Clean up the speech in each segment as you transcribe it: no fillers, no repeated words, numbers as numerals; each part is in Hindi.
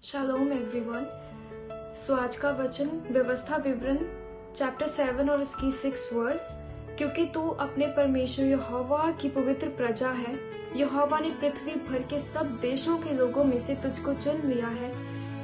Shalom everyone. सो आज का वचन व्यवस्था विवरण चैप्टर 7 और इसकी 6 वर्स। क्योंकि तू अपने परमेश्वर यहोवा की पवित्र प्रजा है, यहोवा ने पृथ्वी भर के सब देशों के लोगों में से तुझको चुन लिया है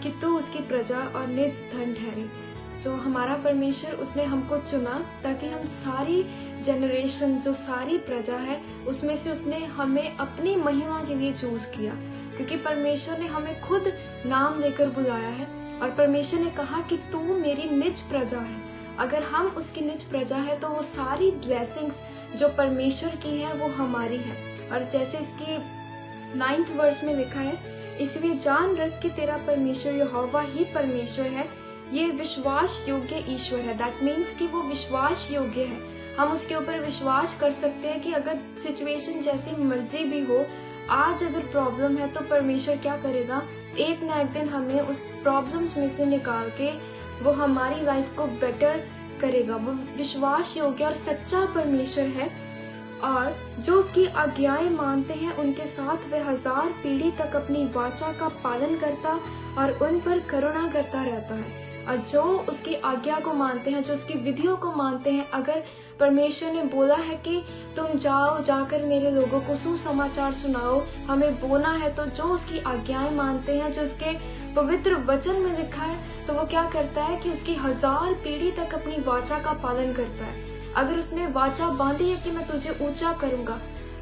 कि तू उसकी प्रजा और निज धन ठहरे। सो हमारा परमेश्वर, उसने हमको चुना ताकि हम सारी जनरेशन, जो सारी प्रजा है, उसमें से उसने हमें अपनी महिमा के लिए चूज किया। क्योंकि परमेश्वर ने हमें खुद नाम लेकर बुलाया है और परमेश्वर ने कहा कि तू मेरी निज प्रजा है। अगर हम उसकी निज प्रजा है तो वो सारी ब्लेसिंग्स जो परमेश्वर की है वो हमारी है। और जैसे इसकी 9th वर्स में लिखा है, इसलिए जान रख कि तेरा परमेश्वर यहोवा ही परमेश्वर है, ये विश्वास योग्य ईश्वर है। दैट मीन्स कि वो विश्वास योग्य है। हम उसके ऊपर विश्वास कर सकते हैं कि अगर सिचुएशन जैसी मर्जी भी हो, आज अगर प्रॉब्लम है तो परमेश्वर क्या करेगा, एक ना एक दिन हमें उस प्रॉब्लम्स में से निकाल के वो हमारी लाइफ को बेटर करेगा। वो विश्वास योग्य और सच्चा परमेश्वर है और जो उसकी आज्ञाएं मानते हैं उनके साथ वह 1000 पीढ़ी तक अपनी वाचा का पालन करता और उन पर करुणा करता रहता है। और जो उसकी आज्ञा को मानते हैं, जो उसकी विधियों को मानते हैं, अगर परमेश्वर ने बोला है कि तुम जाओ, जाकर मेरे लोगों को सुसमाचार सुनाओ, हमें बोना है, तो जो उसकी आज्ञाएं मानते हैं, जो उसके पवित्र वचन में लिखा है, तो वो क्या करता है कि उसकी 1000 पीढ़ी तक अपनी वाचा का पालन करता है। अगर उसने वाचा बांधी है कि मैं तुझे ऊंचा करूंगा,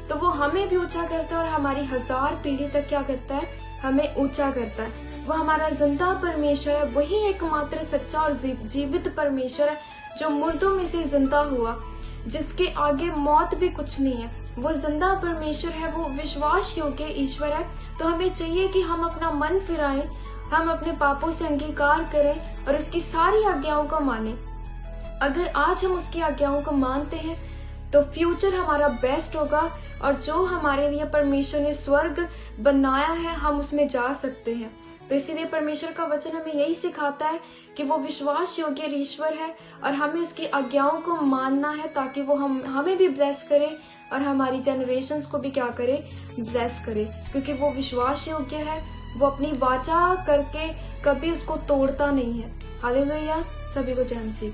तो वो हमें भी ऊंचा करता है और हमारी 1000 पीढ़ी तक क्या करता है, हमें ऊंचा करता है। वो हमारा जिंदा परमेश्वर है, वही एकमात्र सच्चा और जीवित परमेश्वर है जो मुर्दों में से जिंदा हुआ, जिसके आगे मौत भी कुछ नहीं है। वो जिंदा परमेश्वर है, वो विश्वास योग्य ईश्वर है। तो हमें चाहिए कि हम अपना मन फिराएं, हम अपने पापों से अंगीकार करें और उसकी सारी आज्ञाओं को मानें। अगर आज हम उसकी आज्ञाओं को मानते हैं तो फ्यूचर हमारा बेस्ट होगा और जो हमारे लिए परमेश्वर ने स्वर्ग बनाया है हम उसमें जा सकते हैं। तो इसीलिए परमेश्वर का वचन हमें यही सिखाता है कि वो विश्वास योग्य ईश्वर है और हमें उसकी आज्ञाओं को मानना है ताकि वो हमें भी ब्लेस करे और हमारी जनरेशन्स को भी क्या करे, ब्लेस करे। क्योंकि वो विश्वास योग्य है, वो अपनी वाचा करके कभी उसको तोड़ता नहीं है। हालेलुया। सभी को जय मसीह।